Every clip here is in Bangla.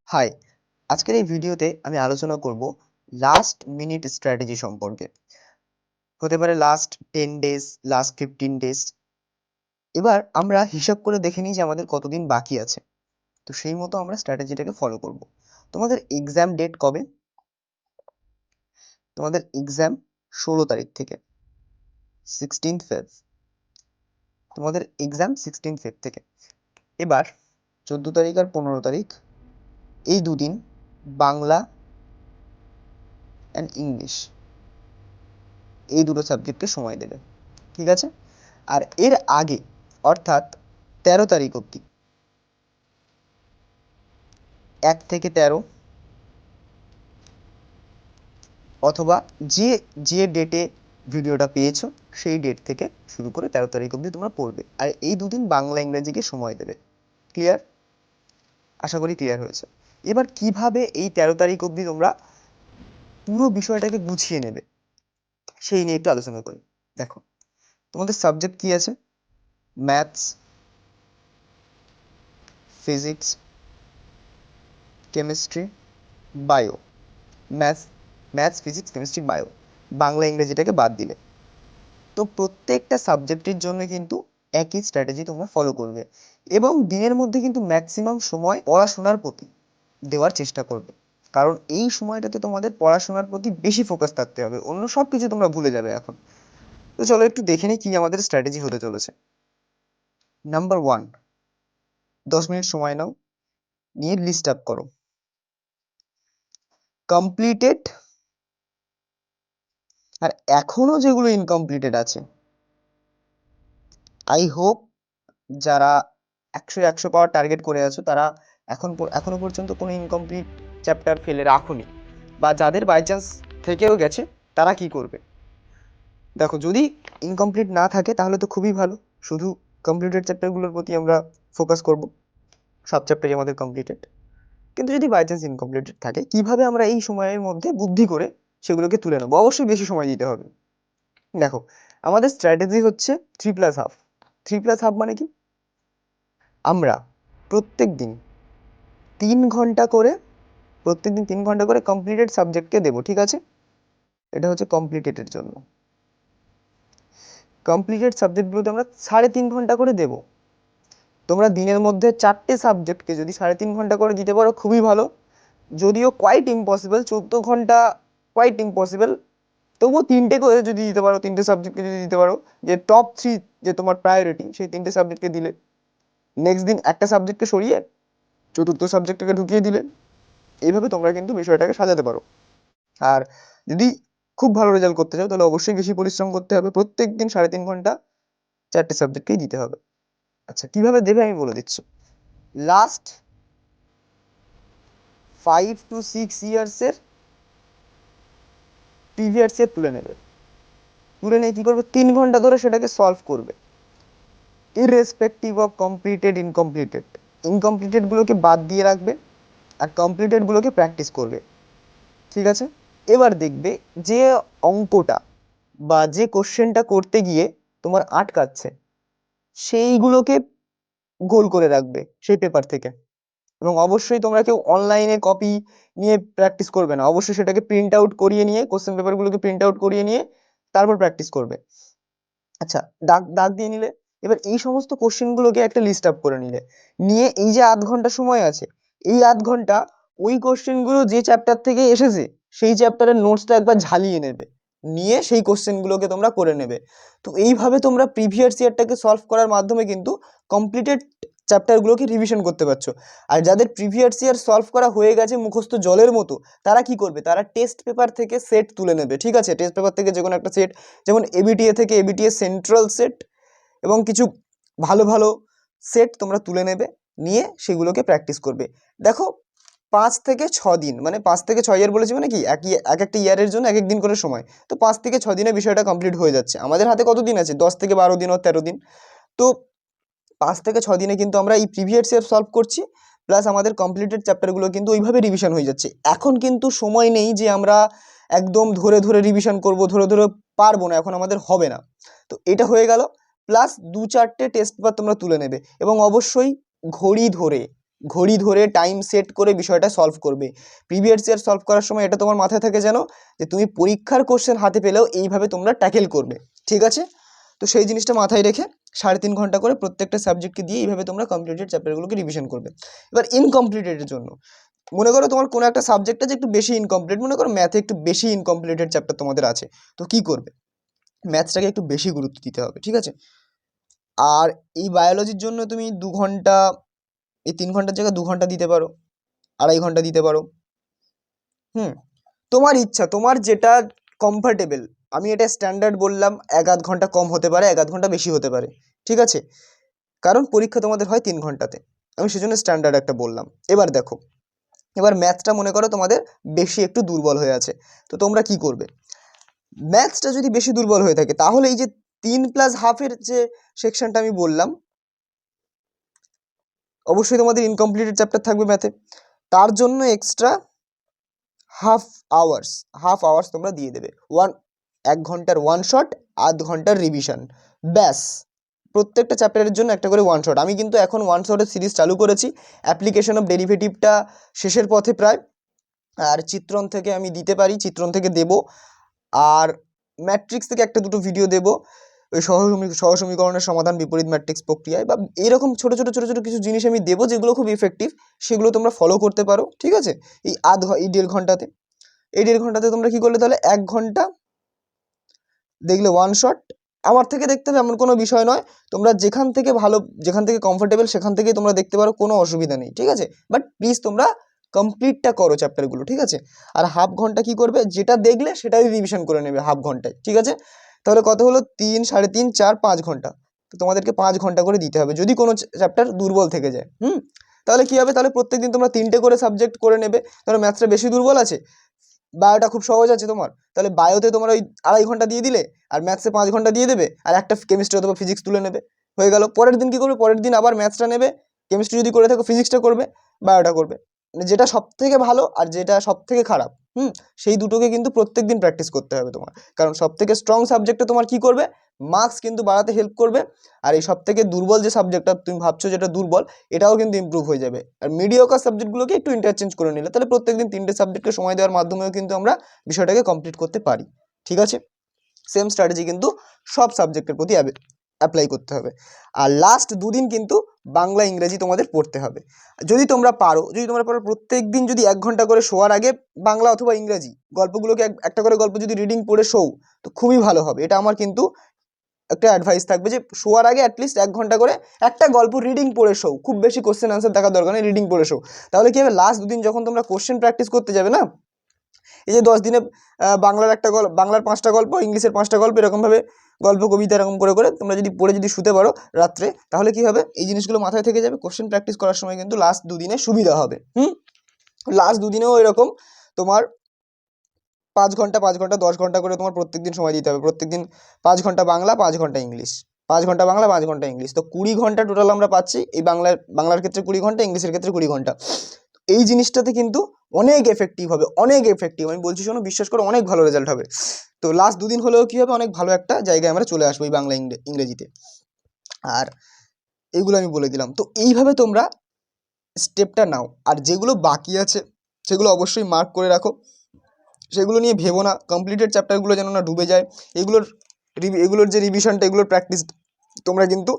হাই, আজকের এই ভিডিওতে আমি আলোচনা করব লাস্ট মিনিট স্ট্র্যাটেজি সম্পর্কে। হতে পারে লাস্ট 10 ডেজ, লাস্ট 15 ডেজ। এবার আমরা হিসাব করে দেখে নিই যে আমাদের কতদিন বাকি আছে। তো সেই মতো আমরা স্ট্র্যাটেজিটাকে ফলো করব। তোমাদের এক্সাম ডেট কবে? তোমাদের এক্সাম 16 তারিখ থেকে 16 ফেব। তোমাদের এক্সাম 16 ফেব থেকে। এবার 14 তারিখ আর 15 তারিখ এই দুদিন বাংলা অ্যান্ড ইংলিশ এই দুটো সাবজেক্টকে সময় দেবে, ঠিক আছে? আর এর আগে অর্থাৎ 13 তারিখ অবধি 1 থেকে 13 অথবা যে যে ডেটে ভিডিওটা পেয়েছো সেই ডেট থেকে শুরু করে 13 তারিখ অবধি তোমরা পড়বে। আর এই দুদিন বাংলা ইংরেজিকে সময় দেবে। ক্লিয়ার? আশা করি ক্লিয়ার হয়েছে। এবার কিভাবে এই 13 তারিখ অবধি তোমরা পুরো বিষয়টাকে গুছিয়ে নেবে সেই নিয়ে একটু আলোচনা করি। দেখো, তোমাদের সাবজেক্ট কি আছে? Maths, physics, chemistry, bio. Maths maths physics chemistry bio, Bangla ইংরেজিটাকে বাদ দিলে। তো প্রত্যেকটা সাবজেক্টের জন্য কিন্তু একই স্ট্র্যাটেজি তোমরা ফলো করবে এবং দিনের মধ্যে কিন্তু ম্যাক্সিমাম সময় পড়াশোনার প্রতি দেওয়ার চেষ্টা করবে, কারণ এই সময়টাতে তোমাদের পড়াশোনার প্রতি বেশি ফোকাস থাকতে হবে, অন্য সব কিছু তোমরা ভুলে যাবে এখন। তো চলো একটু দেখে নিই কি আমাদের স্ট্র্যাটেজি হতে চলেছে। নাম্বার 1, 10 মিনিট সময় নাও, নিয়ে লিস্ট আপ করো কমপ্লিটেড আর এখনো যেগুলো ইনকমপ্লিটেড আছে। আই হোপ যারা 100 পাওয়ার টার্গেট করে আছো তারা এখনো পর্যন্ত কোনো ইনকমপ্লিট চ্যাপ্টার ফেলে রাখোনি, বা যাদের বাই চান্স থেকেও গেছে তারা কি করবে? দেখো, যদি ইনকমপ্লিট না থাকে তাহলে তো খুবই ভালো, শুধু কমপ্লিটেড চ্যাপ্টারগুলোর প্রতি আমরা ফোকাস করব, সব চ্যাপ্টারই আমাদের কমপ্লিটেড। কিন্তু যদি বাই চান্স ইনকমপ্লিটেড থাকে, কিভাবে আমরা এই সময়ের মধ্যে বুদ্ধি করে সেগুলোকে তুলে নেবো? অবশ্যই বেশি সময় দিতে হবে। দেখো, আমাদের স্ট্র্যাটেজি হচ্ছে 3+1/2। 3+1/2 মানে কি? আমরা প্রত্যেক দিন 3 ঘন্টা করে প্রত্যেকদিন 3 ঘন্টা করে কমপ্লিটেড সাবজেক্টকে দেবো, ঠিক আছে? এটা হচ্ছে কমপ্লিটেডের জন্য। কমপ্লিটেড সাবজেক্টগুলোতে আমরা 3.5 ঘন্টা করে দেবো। তোমরা দিনের মধ্যে 4টে সাবজেক্টকে যদি 3.5 ঘন্টা করে দিতে পারো খুবই ভালো। যদিও কোয়াইট ইম্পসিবল, 14 ঘন্টা কোয়াইট ইম্পসিবল, তবুও 3টে করে যদি দিতে পারো, 3টে সাবজেক্টকে যদি দিতে পারো, যে টপ 3 যে তোমার প্রায়োরিটি সেই 3টে সাবজেক্টকে দিলে, নেক্সট দিন একটা সাবজেক্টকে সরিয়ে চতুর্থ সাবজেক্টটাকে ঢুকিয়ে দিলে, এইভাবে তোমরা কিন্তু বিষয়টাকে সাজাতে পারো। আর যদি খুব ভালো রেজাল্ট করতে চাও তাহলে অবশ্যই বেশি পরিশ্রম করতে হবে, প্রত্যেক দিন 3.5 ঘন্টা 4টে সাবজেক্টকেই দিতে হবে। আচ্ছা, কিভাবে দেবে আমি বলে দিচ্ছি। লাস্ট 5 to 6 ইয়ার্সের প্রিভিয়াস ইয়ার তুলে নেবে, তুলে নিয়ে কি করবে? 3 ঘন্টা ধরে সেটাকে সলভ করবে, ইররেসপেক্টিভ অফ কমপ্লিটেড ইনকমপ্লিটেড। ইনকমপ্লিটেডগুলোকে বাদ দিয়ে রাখবে আর কমপ্লিটেডগুলোকে প্র্যাকটিস করবে, ঠিক আছে? এবার দেখবে যে অঙ্কটা বা যে কোশ্চেনটা করতে গিয়ে তোমার আটকাচ্ছে সেইগুলোকে গোল করে রাখবে সেই পেপার থেকে। এবং অবশ্যই তোমরা কেউ অনলাইনে কপি নিয়ে প্র্যাকটিস করবে না, অবশ্যই সেটাকে প্রিন্ট আউট করিয়ে নিয়ে, কোশ্চেন পেপারগুলোকে প্রিন্ট আউট করিয়ে নিয়ে তারপর প্র্যাকটিস করবে। আচ্ছা, দাগ দাগ দিয়ে নিলে। এবার এই সমস্ত কোশ্চেনগুলোকে একটা লিস্ট আপ করে নিলে, নিয়ে এই যে 8 ঘন্টা সময় আছে, এই 8 ঘন্টা ওই কোশ্চেনগুলো যে চ্যাপ্টার থেকে এসেছে সেই চ্যাপ্টারের নোটসটা একবার ঝালিয়ে নেবে, নিয়ে সেই কোশ্চেনগুলোকে তোমরা করে নেবে। তো এইভাবে তোমরা প্রিভিয়াস ইয়ারটাকে সলভ করার মাধ্যমে কিন্তু কমপ্লিটেড চ্যাপ্টারগুলোকে রিভিশন করতে পারছো। আর যাদের প্রিভিয়াস ইয়ার সলভ করা হয়ে গেছে মুখস্থ জলের মতো, তারা কি করবে? তারা টেস্ট পেপার থেকে সেট তুলে নেবে, ঠিক আছে? টেস্ট পেপার থেকে যে কোনো একটা সেট, যেমন এবিটিএ থেকে এবিটিএ সেন্ট্রাল সেট এবং কিছু ভালো ভালো সেট তোমরা তুলে নেবে, নিয়ে সেগুলোকে প্র্যাকটিস করবে। দেখো, 5 থেকে 6 দিন, মানে 5 থেকে 6 ইয়ার বলেছি মানে কি, এক একটা ইয়ারের জন্য এক এক দিন করে সময়। তো 5 থেকে 6 দিনে বিষয়টা কমপ্লিট হয়ে যাচ্ছে। আমাদের হাতে কত দিন আছে? 10 থেকে 12 দিন ও 13 দিন। তো 5 থেকে 6 দিনে কিন্তু আমরা এই প্রিভিয়াস ইয়ার সলভ করছি, প্লাস আমাদের কমপ্লিটেড চ্যাপ্টারগুলো কিন্তু ওইভাবে রিভিশন হয়ে যাচ্ছে। এখন কিন্তু সময় নেই যে আমরা একদম ধরে ধরে রিভিশন করব, ধরে ধরে পারবো না, এখন আমাদের হবে না। তো এটা হয়ে গেল, প্লাস 2-4টে টেস্ট পেপার তোমরা তুলে নেবে এবং অবশ্যই ঘড়ি ধরে ঘড়ি ধরে টাইম সেট করে বিষয়টা সলভ করবে। প্রিভিয়াস ইয়ার সলভ করার সময় এটা তোমার মাথায় থাকে যেন যে তুমি পরীক্ষার কোশ্চেন হাতে পেলেও এইভাবে তোমরা ট্যাকেল করবে, ঠিক আছে? তো সেই জিনিসটা মাথায় রেখে 3.5 ঘন্টা করে প্রত্যেকটা সাবজেক্টকে দিয়ে এইভাবে তোমরা কমপ্লিটেড চ্যাপ্টারগুলোকে রিভিশন করবে। এবার ইনকমপ্লিটেডের জন্য মনে করো তোমার কোনো একটা সাবজেক্ট আছে একটু বেশি ইনকমপ্লিট, মনে করো ম্যাথে একটু বেশি ইনকমপ্লিটেড চ্যাপ্টার তোমাদের আছে, তো কি করবে? ম্যাথসটাকে একটু বেশি গুরুত্ব দিতে হবে, ঠিক আছে? আর এই বায়োলজির জন্য তুমি 2 ঘন্টা, এই 3 ঘন্টার জায়গায় 2 ঘন্টা দিতে পারো, 2.5 ঘন্টা দিতে পারো। তোমার ইচ্ছা, তোমার যেটা কমফর্টেবল। আমি এটা স্ট্যান্ডার্ড বললাম, 1-8 ঘন্টা কম হতে পারে, 1-8 ঘন্টা বেশি হতে পারে, ঠিক আছে? কারণ পরীক্ষা তোমাদের হয় 3 ঘন্টাতে, আমি সেজন্য স্ট্যান্ডার্ড একটা বললাম। এবার দেখো, এবার ম্যাথসটা মনে করো তোমাদের বেশি একটু দুর্বল হয়ে আছে, তো তোমরা কি করবে? ম্যাথসটা যদি বেশি দুর্বল হয়ে থাকে তাহলে এই যে 3+1/2 যে সেকশনটা আমি বললাম, অবশ্যই তোমাদের ইনকমপ্লিটেড চ্যাপ্টার থাকবে ম্যাথে, তার জন্য এক্সট্রা হাফ আওয়ার্স তোমরা দিয়ে দেবে। 1 ঘন্টার ওয়ান শট, 1/2 ঘন্টার রিভিশন, ব্যাস। প্রত্যেকটা চ্যাপ্টারের জন্য একটা করে ওয়ান শট। আমি কিন্তু এখন ওয়ান শটের সিরিজ চালু করেছি। অ্যাপ্লিকেশন অফ ডেরিভেটিভটা শেষের পথে প্রায়, আর চিত্রণ থেকে আমি দিতে পারি, চিত্রণ থেকে দেব, আর ম্যাট্রিক্স থেকে একটা দুটো ভিডিও দেব, ওই সহসমীকরণের সমাধান, বিপরীত ম্যাট্রিক্স প্রক্রিয়ায়, বা এরকম ছোট ছোট কিছু জিনিস আমি দেবো যেগুলো খুব ইফেক্টিভ, সেগুলো তোমরা ফলো করতে পারো, ঠিক আছে? এই 1.5 ঘন্টাতে, এই 1.5 ঘন্টাতে তোমরা কি করলে তাহলে 1 ঘন্টা দেখলে ওয়ান শট। আমার থেকে দেখতে হবে এমন কোনো বিষয় নয়, তোমরা যেখান থেকে ভালো, যেখান থেকে কমফোর্টেবল সেখান থেকেই তোমরা দেখতে পারো, কোনো অসুবিধা নেই, ঠিক আছে? বাট প্লিজ তোমরা কমপ্লিটটা করো চ্যাপ্টারগুলো, ঠিক আছে? আর হাফ ঘন্টা কি করবে, যেটা দেখলে সেটাই রিভিশন করে নেবে হাফ ঘন্টায়, ঠিক আছে? তাহলে কত হলো, 3, 3.5, 4, 5 ঘন্টা। তো তোমাদেরকে 5 ঘন্টা করে দিতে হবে যদি কোনো চ্যাপ্টার দুর্বল থেকে যায়। তাহলে কি হবে, তাহলে প্রত্যেকদিন তোমরা 3টে করে সাবজেক্ট করে নেবে। তাহলে ম্যাথসটা বেশি দুর্বল আছে, বায়োটা খুব সহজ আছে তোমার, তাহলে বায়োতে তোমরা ওই 2.5 ঘন্টা দিয়ে দিলে, আর ম্যাথসে 5 ঘন্টা দিয়ে দেবে, আর একটা কেমিস্ট্রি অথবা ফিজিক্স তুলে নেবে, হয়ে গেল। পরের দিন কি করবে, পরের দিন আবার ম্যাথসটা নেবে, কেমিস্ট্রি যদি করে থাকো ফিজিক্সটা করবে, বায়োটা করবে। মানে যেটা সব থেকে ভালো আর যেটা সব থেকে খারাপ, সেই দুটোকে কিন্তু প্রত্যেক দিন প্র্যাকটিস করতে হবে তোমার। কারণ সব থেকে স্ট্রং সাবজেক্টে তোমার কি করবে, মার্কস কিন্তু বাড়াতে হেল্প করবে, আর এই সব থেকে দুর্বল যে সাবজেক্টটা তুমি ভাবছো যেটা দুর্বল, এটাও কিন্তু ইমপ্রুভ হয়ে যাবে। আর মিডিওকার সাবজেক্টগুলোকে একটু ইন্টারচেঞ্জ করে নিলে, তাহলে প্রত্যেকদিন 3টে সাবজেক্টকে সময় দেওয়ার মাধ্যমেও কিন্তু আমরা বিষয়টাকে কমপ্লিট করতে পারি, ঠিক আছে? সেম স্ট্র্যাটেজি কিন্তু সব সাবজেক্টের প্রতি অ্যাপ্লাই করতে হবে। আর লাস্ট 2 দিন কিন্তু বাংলা ইংরেজি তোমাদের পড়তে হবে। যদি তোমরা পারো প্রত্যেক দিন যদি 1 ঘন্টা করে শোয়ার আগে বাংলা অথবা ইংরেজি গল্পগুলোকে একটা করে গল্প যদি রিডিং পড়ে শোও, তো খুবই ভালো হবে। এটা আমার কিন্তু একটা অ্যাডভাইস থাকবে যে শোয়ার আগে অ্যাটলিস্ট 1 ঘন্টা করে একটা গল্প রিডিং পড়ে শোও। খুব বেশি কোশ্চেন আনসার দেখার দরকার নেই, রিডিং পড়ে শোও। তাহলে কি হবে, লাস্ট 2 দিন যখন তোমরা কোশ্চেন প্র্যাকটিস করতে যাবে না, এই যে 10 দিনে বাংলার একটা গল্প, বাংলার 5টা গল্প, ইংলিশের 5টা গল্প, এরকমভাবে গল্প কবিতা এরকম করে করে তোমরা যদি পড়ে যদি শুতে পারো রাত্রে, তাহলে কি হবে, এই জিনিসগুলো মাথায় থেকে যাবে। কোশ্চেন প্র্যাকটিস করার সময় কিন্তু লাস্ট 2 দিনে সুবিধা হবে। লাস্ট 2 দিনেও এরকম তোমার 5 ঘন্টা 5 ঘন্টা 10 ঘন্টা করে তোমার প্রত্যেকদিন সময় দিতে হবে। প্রত্যেকদিন 5 ঘন্টা বাংলা, 5 ঘন্টা ইংলিশ, 5 ঘন্টা বাংলা, 5 ঘন্টা ইংলিশ, তো 20 ঘন্টা টোটাল আমরা পাচ্ছি। এই বাংলার ক্ষেত্রে 20 ঘন্টা, ইংলিশের ক্ষেত্রে 20 ঘন্টা। এই জিনিসটাতে কিন্তু অনেক এফেক্টিভ হবে, অনেক এফেক্টিভ, আমি বলছি শোনো, বিশ্বাস করো, অনেক ভালো রেজাল্ট হবে। তো লাস্ট 2 দিন হলেও কি হবে, অনেক ভালো একটা জায়গায় আমরা চলে আসবো এই বাংলা ইংরেজিতে। আর এইগুলো আমি বলে দিলাম। তো এইভাবে তোমরা স্টেপটা নাও, আর যেগুলো বাকি আছে সেগুলো অবশ্যই মার্ক করে রাখো, সেগুলো নিয়ে ভেবো না, কমপ্লিটেড চ্যাপ্টারগুলো যেন না ডুবে যায়। এগুলোর যে রিভিশনটা, এগুলোর প্র্যাকটিস তোমরা কিন্তু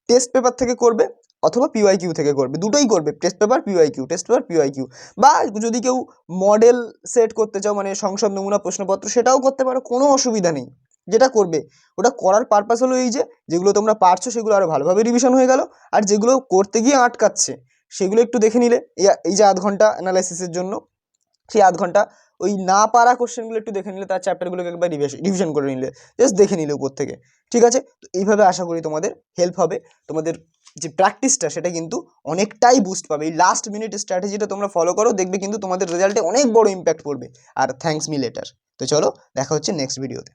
টেস্ট পেপার থেকে করবে অথবা পিওয়াইকিউ থেকে করবে, দুটোই করবে, টেস্ট পেপার পিওয়াইকিউ। বা যদি কেউ মডেল সেট করতে চাও, মানে সংসদ নমুনা প্রশ্নপত্র, সেটাও করতে পারো, কোনো অসুবিধা নেই। যেটা করবে ওটা করার পারপাস হলো এই যে যেগুলো তোমরা পারছো সেগুলো আরও ভালোভাবে রিভিশন হয়ে গেল, আর যেগুলো করতে গিয়ে আটকাচ্ছে সেগুলো একটু দেখে নিলে। এই যে 1/2 ঘন্টা অ্যানালাইসিসের জন্য, সেই 1/2 ঘন্টা ওই না পারা কোশ্চেনগুলো একটু দেখে নিলে, তার চ্যাপ্টারগুলোকে একবার রিভিশন করে নিলে, জাস্ট দেখে নিলে উপর থেকে, ঠিক আছে? তো এইভাবে আশা করি তোমাদের হেল্প হবে। তোমাদের যে প্র্যাকটিসটা সেটা কিন্তু অনেকটাই বুস্ট পাবে। এই লাস্ট মিনিট স্ট্র্যাটেজিটা তোমরা ফলো করো, দেখবে কিন্তু তোমাদের রেজাল্টে অনেক বড় ইম্প্যাক্ট পড়বে। আর থ্যাঙ্কস মি লেটার। তো চলো, দেখা হচ্ছে নেক্সট ভিডিওতে।